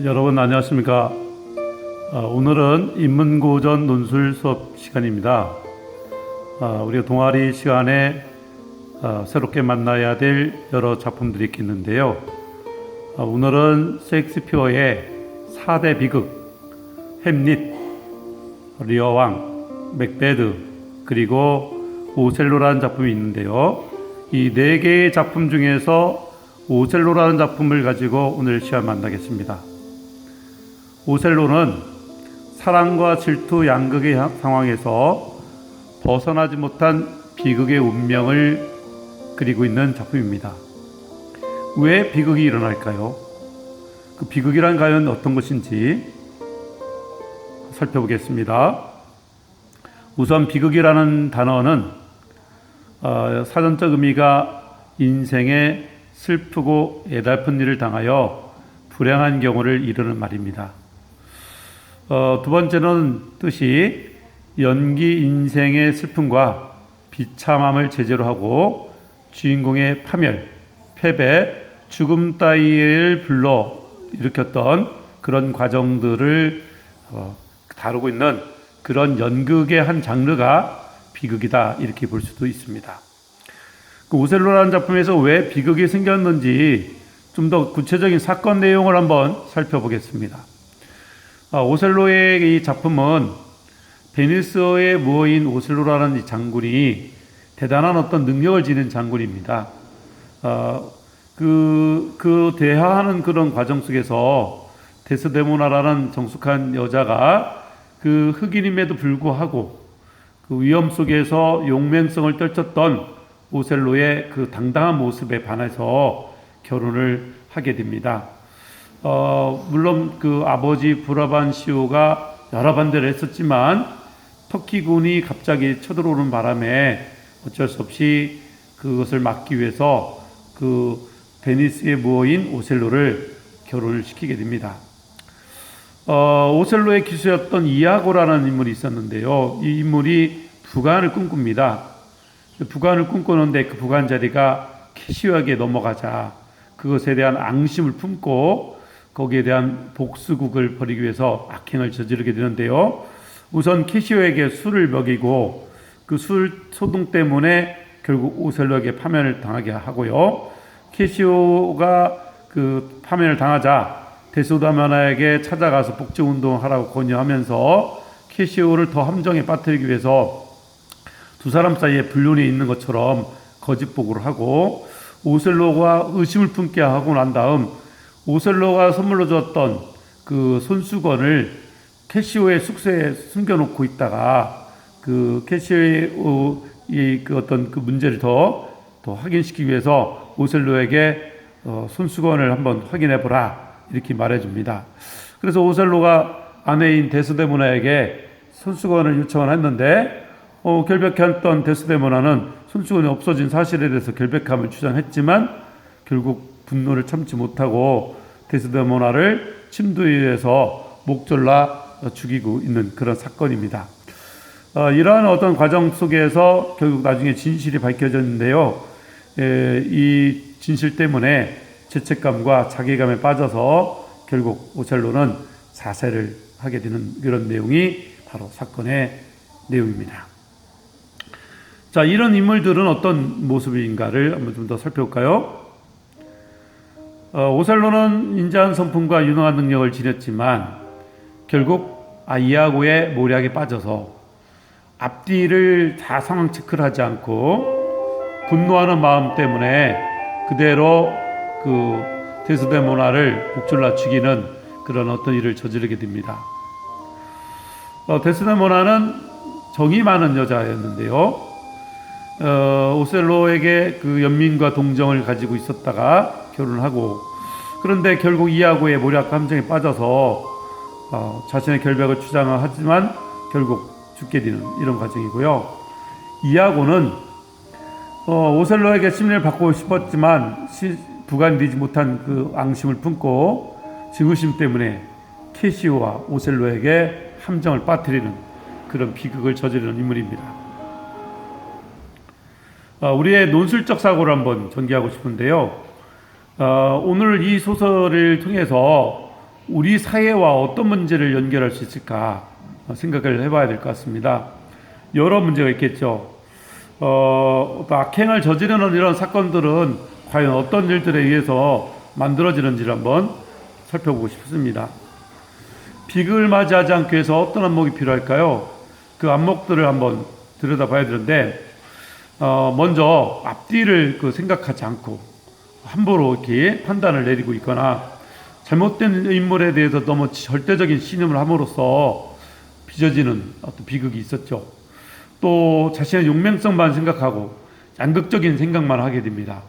여러분 안녕하십니까? 오늘은 인문고전 논술 수업 시간입니다. 우리가 동아리 시간에 새롭게 만나야 될 여러 작품들이 있겠는데요. 오늘은 셰익스피어의 4대 비극, 햄릿, 리어왕, 맥베드, 그리고 오셀로라는 작품이 있는데요. 이 4개의 작품 중에서 오셀로라는 작품을 가지고 오늘 시간 만나겠습니다. 오셀로는 사랑과 질투 양극의 상황에서 벗어나지 못한 비극의 운명을 그리고 있는 작품입니다. 왜 비극이 일어날까요? 그 비극이란 과연 어떤 것인지 살펴보겠습니다. 우선 비극이라는 단어는 사전적 의미가 인생에 슬프고 애달픈 일을 당하여 불행한 경우를 이르는 말입니다. 두 번째는 뜻이 연기 인생의 슬픔과 비참함을 제재로 하고 주인공의 파멸, 패배, 죽음 따위를 불러 일으켰던 그런 과정들을 다루고 있는 그런 연극의 한 장르가 비극이다, 이렇게 볼 수도 있습니다. 그 오셀로라는 작품에서 왜 비극이 생겼는지 좀 더 구체적인 사건 내용을 한번 살펴보겠습니다. 오셀로의 이 작품은 베니스의 무어인 오셀로라는 이 장군이 대단한 어떤 능력을 지닌 장군입니다. 그 대화하는 그런 과정 속에서 데스데모나라는 정숙한 여자가 그 흑인임에도 불구하고 그 위험 속에서 용맹성을 떨쳤던 오셀로의 그 당당한 모습에 반해서 결혼을 하게 됩니다. 물론 그 아버지 브라반시오가 여러 반대를 했었지만 터키군이 갑자기 쳐들어오는 바람에 어쩔 수 없이 그것을 막기 위해서 그 베니스의 무어인 오셀로를 결혼을 시키게 됩니다. 오셀로의 기수였던 이아고라는 인물이 있었는데요. 이 인물이 부관을 꿈꿉니다. 부관을 꿈꾸는데 그 부관 자리가 캐시오에게 넘어가자 그것에 대한 앙심을 품고 거기에 대한 복수국을 벌이기 위해서 악행을 저지르게 되는데요. 우선 캐시오에게 술을 먹이고 그 술 소동 때문에 결국 오셀로에게 파면을 당하게 하고요. 캐시오가 그 파면을 당하자 데스데모나에게 찾아가서 복제운동하라고 권유하면서 캐시오를 더 함정에 빠뜨리기 위해서 두 사람 사이에 불륜이 있는 것처럼 거짓 보고를 하고 오셀로가 의심을 품게 하고 난 다음 오셀로가 선물로 줬던 그 손수건을 캐시오의 숙소에 숨겨놓고 있다가 그 캐시오의 그 어떤 그 문제를 더 확인시키기 위해서 오셀로에게 손수건을 한번 확인해보라 이렇게 말해줍니다. 그래서 오셀로가 아내인 데스데모나에게 손수건을 요청을 했는데 결백했던 데스데모나는 손수건이 없어진 사실에 대해서 결백함을 주장했지만 결국 분노를 참지 못하고 데스데모나를 침도위에서 목 졸라 죽이고 있는 그런 사건입니다. 이러한 어떤 과정 속에서 결국 나중에 진실이 밝혀졌는데요. 이 진실 때문에 죄책감과 자괴감에 빠져서 결국 오셀로는 자살을 하게 되는 그런 내용이 바로 사건의 내용입니다. 자, 이런 인물들은 어떤 모습인가를 한번 좀 더 살펴볼까요? 오셀로는 인자한 성품과 유능한 능력을 지녔지만 결국 이아고의 모략에 빠져서 앞뒤를 다 상황 체크를 하지 않고 분노하는 마음 때문에 그대로 그 데스데모나를 목졸라 죽이는 그런 어떤 일을 저지르게 됩니다. 데스데모나는 정이 많은 여자였는데요. 오셀로에게 그 연민과 동정을 가지고 있었다가 결혼하고 그런데 결국 이아고의 모략 감정에 빠져서 자신의 결백을 주장을 하지만 결국 죽게 되는 이런 과정이고요. 이아고는 오셀로에게 심리를 받고 싶었지만 부관되지 못한 그 앙심을 품고 증오심 때문에 캐시오와 오셀로에게 함정을 빠뜨리는 그런 비극을 저지르는 인물입니다. 우리의 논술적 사고를 한번 전개하고 싶은데요. 오늘 이 소설을 통해서 우리 사회와 어떤 문제를 연결할 수 있을까 생각을 해봐야 될 것 같습니다. 여러 문제가 있겠죠. 악행을 저지르는 이런 사건들은 과연 어떤 일들에 의해서 만들어지는지를 한번 살펴보고 싶습니다. 비극을 맞이하지 않기 위해서 어떤 안목이 필요할까요? 그 안목들을 한번 들여다봐야 되는데, 먼저 앞뒤를 생각하지 않고 함부로 이렇게 판단을 내리고 있거나 잘못된 인물에 대해서 너무 절대적인 신임을 함으로써 빚어지는 어떤 비극이 있었죠. 또 자신의 용맹성만 생각하고 양극적인 생각만 하게 됩니다.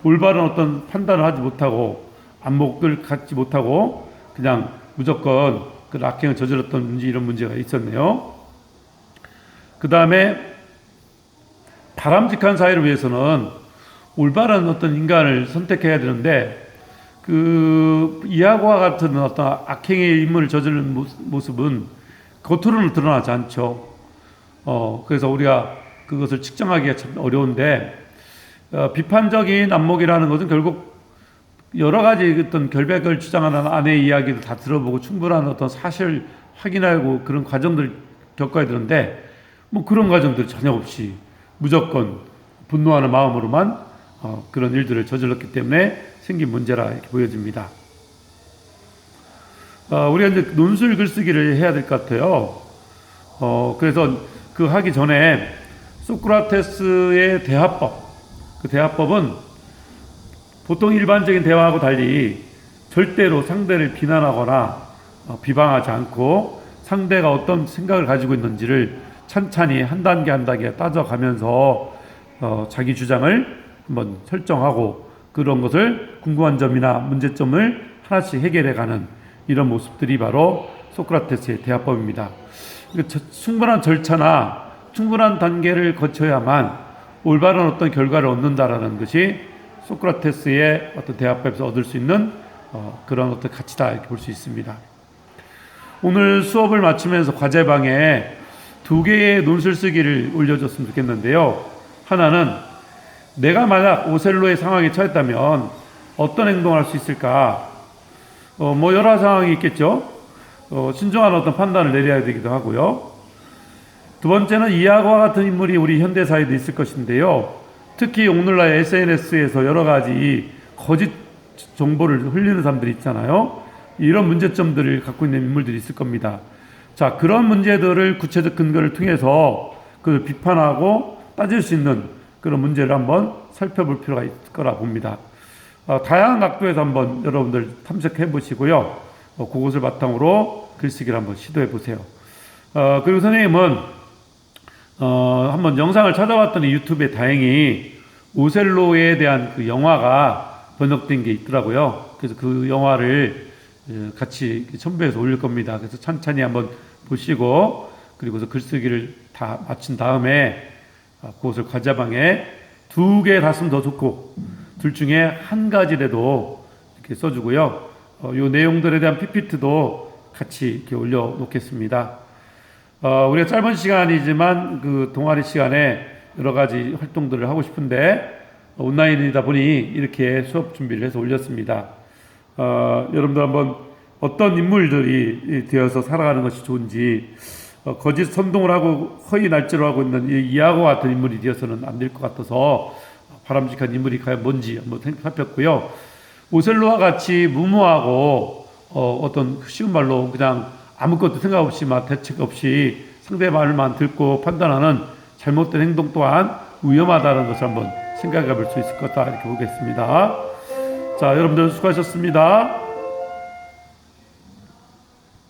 올바른 어떤 판단을 하지 못하고 안목을 갖지 못하고 그냥 무조건 그 악행을 저질렀던 이런 문제가 있었네요. 그 다음에 바람직한 사회를 위해서는 올바른 어떤 인간을 선택해야 되는데, 이하고와 같은 어떤 악행의 인물을 저지르는 모습은 겉으로는 드러나지 않죠. 그래서 우리가 그것을 측정하기가 참 어려운데, 비판적인 안목이라는 것은 결국 여러 가지 어떤 결백을 주장하는 아내의 이야기도 다 들어보고 충분한 어떤 사실을 확인하고 그런 과정들을 겪어야 되는데, 그런 과정들 전혀 없이 무조건 분노하는 마음으로만 그런 일들을 저질렀기 때문에 생긴 문제라 이렇게 보여집니다. 우리가 이제 논술 글쓰기를 해야 될 것 같아요. 그래서 그 하기 전에 소크라테스의 대화법, 그 대화법은 보통 일반적인 대화하고 달리 절대로 상대를 비난하거나 비방하지 않고 상대가 어떤 생각을 가지고 있는지를 찬찬히 한 단계 한 단계 따져가면서 자기 주장을 한번 설정하고 그런 것을 궁금한 점이나 문제점을 하나씩 해결해가는 이런 모습들이 바로 소크라테스의 대화법입니다. 충분한 절차나 충분한 단계를 거쳐야만 올바른 어떤 결과를 얻는다라는 것이 소크라테스의 어떤 대화법에서 얻을 수 있는 그런 어떤 가치다 이렇게 볼 수 있습니다. 오늘 수업을 마치면서 과제방에 2개의 논술 쓰기를 올려줬으면 좋겠는데요. 하나는 내가 만약 오셀로의 상황에 처했다면 어떤 행동을 할 수 있을까? 여러 상황이 있겠죠. 신중한 어떤 판단을 내려야 되기도 하고요. 두 번째는 이하고와 같은 인물이 우리 현대사회도 있을 것인데요. 특히 오늘날 SNS에서 여러 가지 거짓 정보를 흘리는 사람들이 있잖아요. 이런 문제점들을 갖고 있는 인물들이 있을 겁니다. 자, 그런 문제들을 구체적 근거를 통해서 그걸 비판하고 따질 수 있는 그런 문제를 한번 살펴볼 필요가 있을 거라 봅니다. 다양한 각도에서 한번 여러분들 탐색해 보시고요. 그것을 바탕으로 글쓰기를 한번 시도해 보세요. 그리고 선생님은 한번 영상을 찾아봤더니 유튜브에 다행히 오셀로에 대한 그 영화가 번역된 게 있더라고요. 그래서 그 영화를 같이 첨부해서 올릴 겁니다. 그래서 천천히 한번 보시고 그리고서 글쓰기를 다 마친 다음에 그것을 과제방에 2개 다 쓰면 더 좋고 둘 중에 한 가지라도 이렇게 써주고요. 요 내용들에 대한 PPT도 같이 이렇게 올려놓겠습니다. 우리가 짧은 시간이지만 그 동아리 시간에 여러 가지 활동들을 하고 싶은데 온라인이다 보니 이렇게 수업 준비를 해서 올렸습니다. 여러분들 한번 어떤 인물들이 되어서 살아가는 것이 좋은지, 거짓 선동을 하고 허위 날조를 하고 있는 이하고와 같은 인물이 되어서는 안 될 것 같아서 바람직한 인물이 과연 뭔지 한번 살폈고요. 오셀로와 같이 무모하고 어떤 쉬운 말로 그냥 아무것도 생각 없이 대책 없이 상대 말만 듣고 판단하는 잘못된 행동 또한 위험하다는 것을 한번 생각해 볼 수 있을 것 같다 이렇게 보겠습니다. 자, 여러분들 수고하셨습니다.